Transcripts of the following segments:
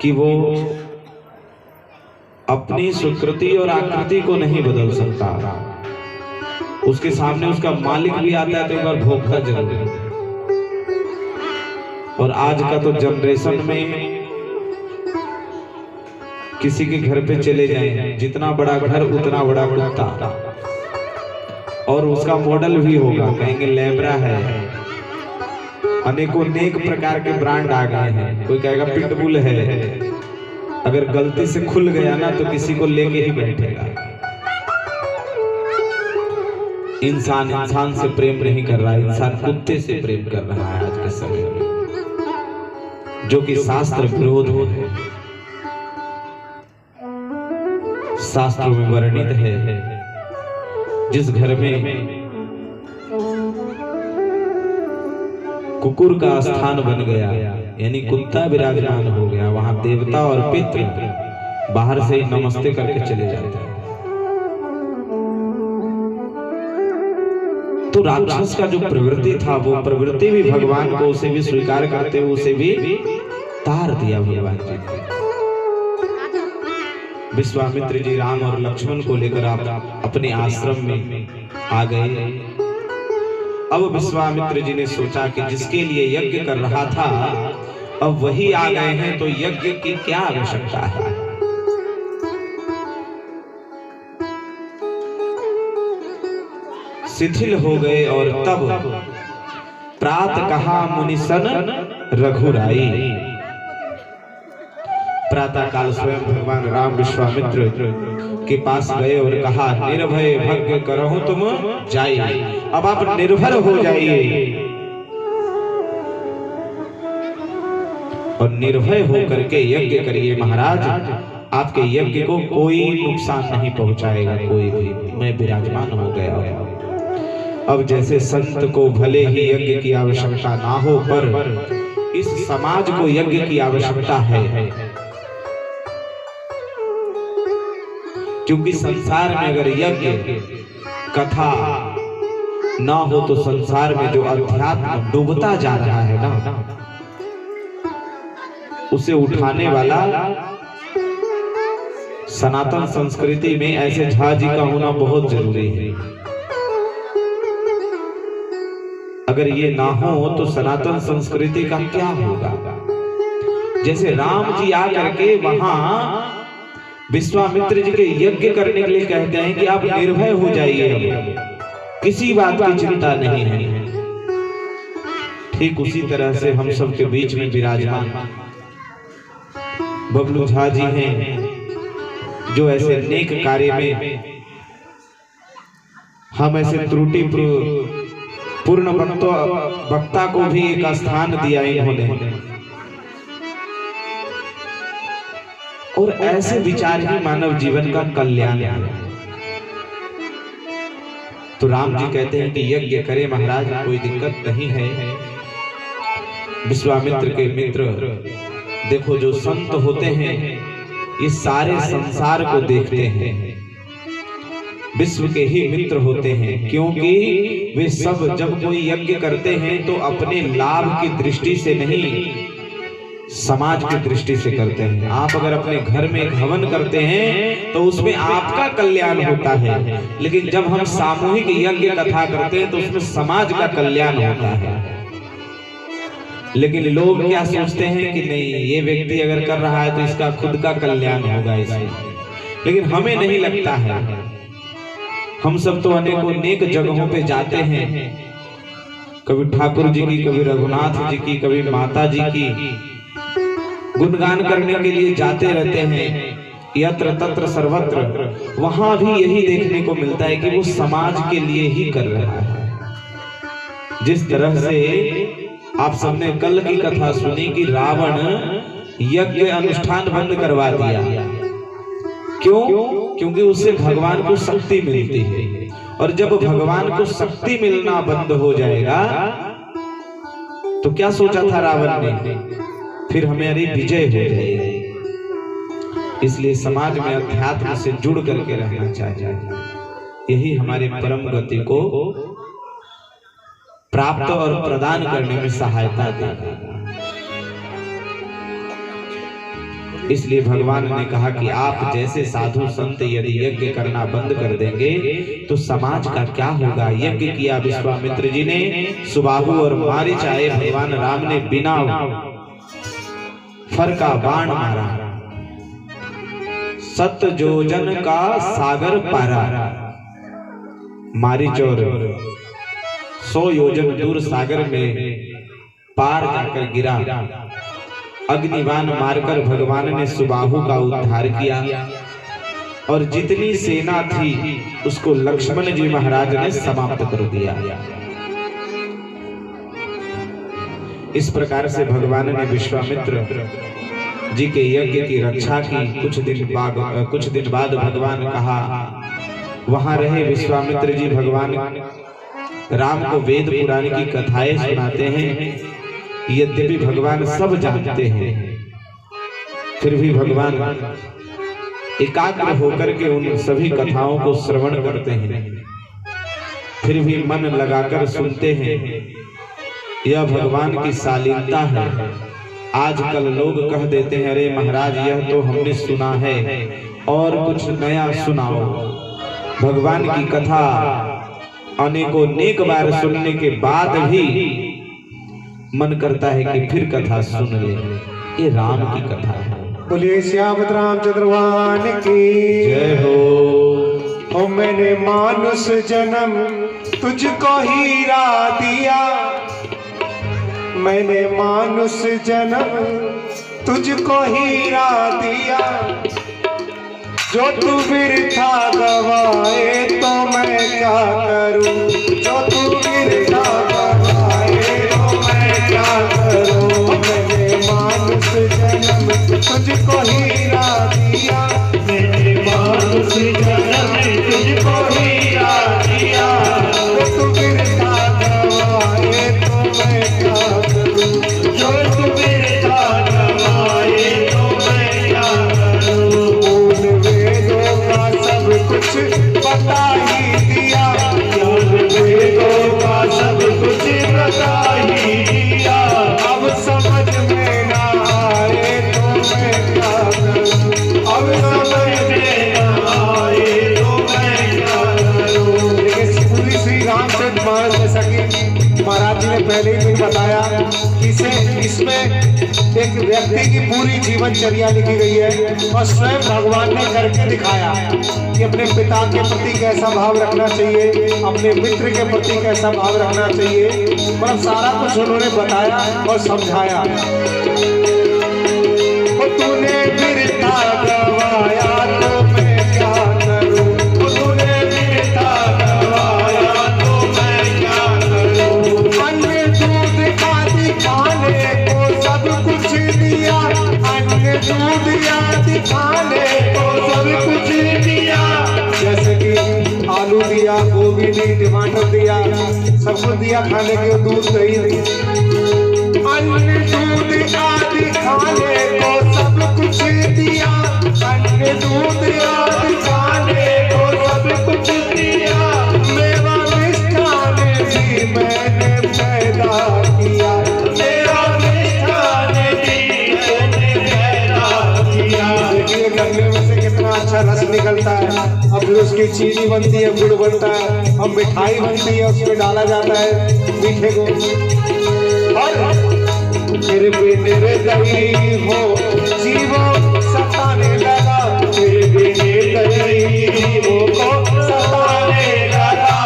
कि वो अपनी स्वीकृति और आकृति को नहीं बदल सकता। उसके सामने उसका मालिक भी आता है तो एक बार भोगता जरूर है। और आज का तो जनरेशन में किसी के घर पे चले जाएं, जितना बड़ा घर उतना बड़ा कुत्ता, और उसका मॉडल भी होगा, कहेंगे लैब्रा है। अनेकों नेक प्रकार के ब्रांड आ गए हैं। कोई कहेगा पिटबुल है, अगर गलती से खुल गया ना तो किसी को लेके ही बैठेगा। इंसान इंसान से प्रेम नहीं कर रहा, इंसान कुत्ते से प्रेम कर रहा है आज के समय में, जो कि शास्त्र विरोध है। शास्त्रों में वर्णित है, जिस घर में कुकुर का स्थान बन गया, यानी कुत्ता विराजमान हो गया, वहां देवता और पितृ बाहर से ही नमस्ते करके चले जाते हैं। तो राक्षस का जो प्रवृत्ति था, वो प्रवृत्ति भी भगवान को उसे भी स्वीकार करते हुए उसे भी तार दिया भगवान जी ने। विश्वामित्र जी राम और लक्ष्मण को लेकर आप अपने आश्रम में आ गए। अब विश्वामित्र जी ने सोचा कि जिसके लिए यज्ञ कर रहा था अब वही आ गए हैं, तो यज्ञ की क्या आवश्यकता है। शिथिल हो गए और तब प्रात कहा मुनिसन रघुराई। प्रातः काल स्वयं भगवान राम विश्वामित्र के पास गए और कहा, निर्भय भग्य करहु तुम जाइए। अब आप निर्भर हो जाइए और निर्भय होकर के यज्ञ करिए। महाराज, आपके यज्ञ को कोई नुकसान नहीं पहुंचाएगा कोई भी। मैं विराजमान हो गया हूं। अब जैसे संत को भले ही यज्ञ की आवश्यकता ना हो, पर इस समाज को यज्ञ की आवश्यकता है, क्योंकि संसार में अगर यज्ञ कथा ना हो तो संसार में जो अध्यात्म डूबता जा रहा है ना, उसे उठाने वाला सनातन संस्कृति में ऐसे झा जी का होना बहुत जरूरी है। अगर ये ना हो तो सनातन संस्कृति का क्या होगा। जैसे राम जी आकर के वहां विश्वामित्र जी के यज्ञ करने के लिए कहते हैं कि आप निर्भय हो जाइए, किसी बात की चिंता नहीं है। ठीक उसी तरह से हम सब के बीच में विराजमान बबलू झा जी हैं, जो ऐसे नेक कार्य में हम ऐसे त्रुटि पूर्ण वक्ता को भी एक स्थान दिया इन्होंने। और ऐसे विचार ही मानव जीवन का कल्याण है। तो राम जी कहते हैं कि यज्ञ करे महाराज, कोई दिक्कत नहीं है। विश्वामित्र के मित्र देखो, जो संत होते हैं ये सारे संसार को देखते हैं, विश्व के ही मित्र होते हैं, क्योंकि वे सब जब कोई यज्ञ करते हैं तो अपने लाभ की दृष्टि से नहीं, समाज की दृष्टि से करते हैं। आप अगर अपने घर में एक हवन करते हैं तो उसमें आपका कल्याण होता है, लेकिन जब हम सामूहिक यज्ञ कथा करते हैं तो उसमें समाज का कल्याण होता है। लेकिन लोग क्या सोचते हैं कि नहीं, ये व्यक्ति अगर कर रहा है तो इसका खुद का कल्याण होगा इसमें, लेकिन हमें नहीं लगता है। हम सब तो अनेकों नेक जगहों पे जाते हैं, कभी ठाकुर जी की, कभी रघुनाथ जी की, कभी माता जी की गुणगान करने के लिए जाते रहते हैं, यत्र तत्र सर्वत्र। वहां भी यही देखने को मिलता है कि वो समाज के लिए ही कर रहा है। जिस तरह से आप सबने कल की कथा सुनी कि रावण यज्ञ अनुष्ठान बंद करवा दिया, क्यों? क्योंकि उससे भगवान को शक्ति मिलती है, और जब भगवान को शक्ति मिलना बंद हो जाएगा तो क्या सोचा था रावण ने, फिर हमारी विजय हो जाएगी। इसलिए समाज में अध्यात्म से जुड़ करके रहना चाहिए। यही हमारे परम गति को प्राप्त और प्रदान करने में सहायता देगा। इसलिए भगवान ने कहा कि आप जैसे साधु संत यदि यज्ञ करना बंद कर देंगे तो समाज का क्या होगा। यज्ञ किया विश्वामित्र जी ने, सुबाहु और मारीच आए, भगवान राम ने बिना फर का बाण मारा, 7 योजन का सागर पारा। मारीच और 100 योजन दूर सागर में पार जाकर गिरा। अग्निबाण मारकर भगवान ने सुबाहु का उद्धार किया और जितनी सेना थी उसको लक्ष्मण जी महाराज ने समाप्त कर दिया। इस प्रकार से भगवान ने विश्वामित्र जी के यज्ञ की रक्षा की। कुछ दिन बाद भगवान कहा वहां रहे विश्वामित्र जी भगवान राम को वेद पुराण की कथाएं सुनाते हैं। यद्यपि भगवान सब जानते हैं, फिर भी भगवान एकाग्र होकर के उन सभी कथाओं को श्रवण करते हैं, फिर भी मन लगाकर सुनते हैं। यह भगवान की शालीनता है। आजकल लोग कह देते हैं अरे महाराज यह तो हमने सुना है और कुछ नया सुनाओ। भगवान की कथा अनेकों नेक बार सुनने के बाद भी मन करता है कि फिर कथा सुन ले। ये राम की कथा है। बोलिए श्यामत रामचंद्र भगवान की जय हो। ओ मैंने मानुष जन्म तुझको हीरा दिया, मैंने मानुष जन्म तुझको हीरा दिया। जो तू बिरथा गवाए तो मैं क्या करूं, जो तू बिरथा गवाए तो मैं क्या करूं। मैंने मानुष जन्म तुझको हीरा दिया, मैंने मानुष जन्म तुझको हीरा दिया। जो तू बिरथा गवाए तो मैं क्या करूं, जो तू बिरथा गवाए तो मैं क्या करूं। उन वेदों का सब कुछ बता ही दिया, वेदों का सब कुछ बता ही दिया। अब समझ में ना आए तो मैं क्या करूं, अब समझ में ना आए तो मैं क्या करूं। लेकिन पूरी श्री रामचंद्र महाराज जैसा कि महाराज जी ने पहले ही बताया कि इसमें एक व्यक्ति की पूरी जीवनचर्या लिखी गई है और स्वयं भगवान ने करके दिखाया कि अपने पिता के प्रति कैसा भाव रखना चाहिए, अपने मित्र के प्रति कैसा भाव रखना चाहिए। मतलब सारा कुछ उन्होंने बताया और समझाया। तूने बिरथा गवाया तो मैं क्या करूं, तूने बिरथा गवाया तो मैं क्या करूं। अन्य दूध आदि खाने को सब कुछ दिया, अन्य दूध आदि खाने को सब कुछ दिया। जैसे कि आलू दिया, गोभी दी, टमाटर दिया, सब कुछ दिया खाने के, दूध दही। अन्य दूध आदि खाने को सब कुछ दिया, अन्य दूध आदि खाने को सब कुछ दिया। मेवा मिष्ठान भी मैंने पैदा किया, मेरा मिष्ठान भी मैंने पैदा किया। देखिए गन्ने में से कितना अच्छा रस निकलता है। अब फिर उसकी चीनी बनती है, गुड़ बनता है, अब मिठाई बनती है, उसमें डाला जाता है मीठे को। और फिर भी निर्दयी हो जीवो सताने लगा, फिर भी निर्दयी हो सताने लगा।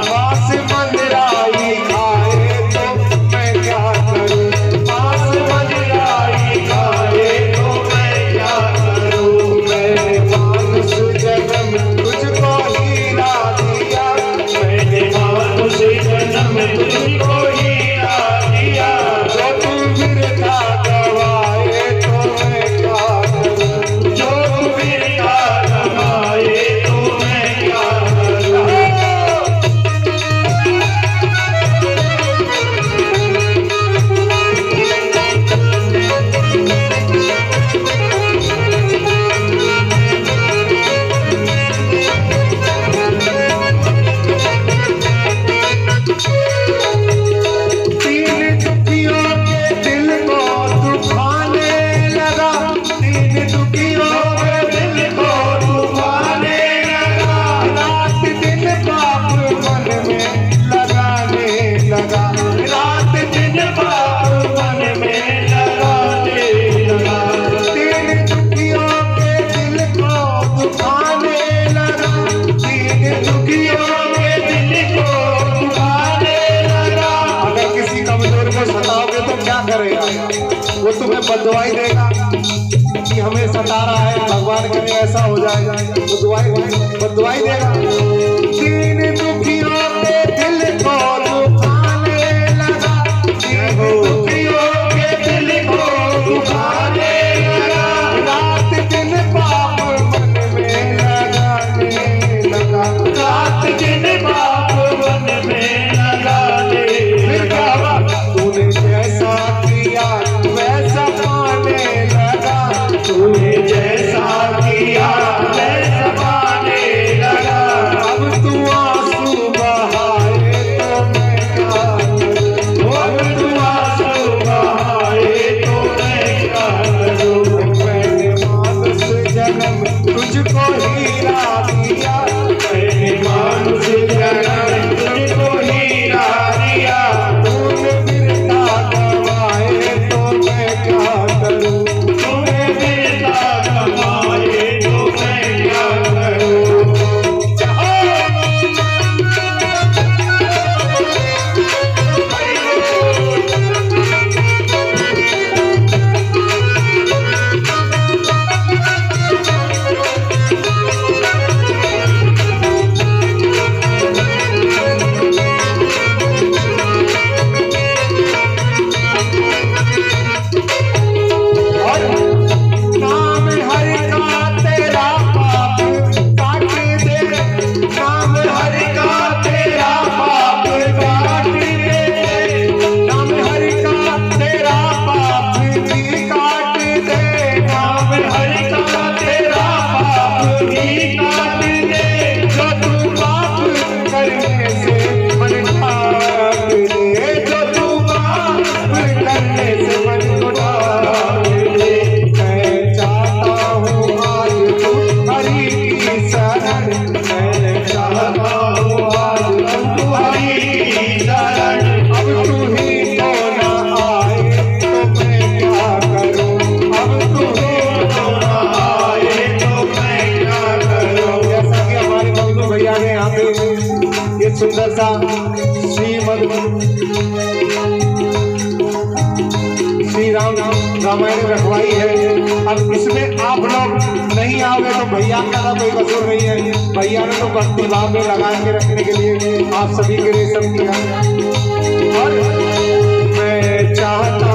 मांस मंदिराई खाए तो मैं क्या करूं, मांस मंदिराई खाए तो मैं क्या करूं। मैंने मानुष जन्म तुझको हीरा दिया, मैंने मानुष जन्म तुझको हीरा दिया। जो तू बिरथा गवाए तो बददुआई देगा कि हमें सता रहा है, भगवान करे ऐसा हो जाएगा, तो बददुआई देगा। दीन दुखियों के दिल को दुखाने लगा, दीन दुखियों के दिल को दुखाने लगा, रात दिन पाप मन में लगाने लगा, रात दिन पाप मन में लगाने लगा। तूने जैसा किया वैसा पाने लगा, तूने जैसा किया वैसा पाने लगा। अब तू आंसू बहाए तो मैं क्या करूं, अब तू आंसू बहाए तो मैं क्या करूं। मैंने मानुष जन्म तुझको हीरा दिया, मैंने मानुष जन्म तुझको हीरा दिया। तूने बिरता गवाए तो मैं क्या करूं, तूने बिरता गवाए तो मैं क्या करूं। नाम हरि का तेरा पाप काट दे, नाम हरि का तेरा पाप काट दे, नाम हरि का तेरा पाप भी काट दे, नाम हरि का तेरा पाप भी काट दे। जो तू पाप करने से मन ढाक दे, जो तू पाप करने से मन को ढाक दे। मैं चाहता हूँ आज तू हरि की शरण, मैं चाहता हूँ आज तू हरि की शरण। अब तू ही तो न आए तो मैं क्या करूँ, अब तू ही तो न आए तो मैं क्या करूँ। जैसा कि हमारे बंधु भैया ने यहाँ पे ये सुंदर सा श्री राम रामायण रखवाई है। अब इसमें आप लोग नहीं आओगे तो भैया का कोई कसूर नहीं है, भैया ने तो भक्ति भाव में लगा के रखने के लिए आप सभी के लिए सब किया। और मैं चाहता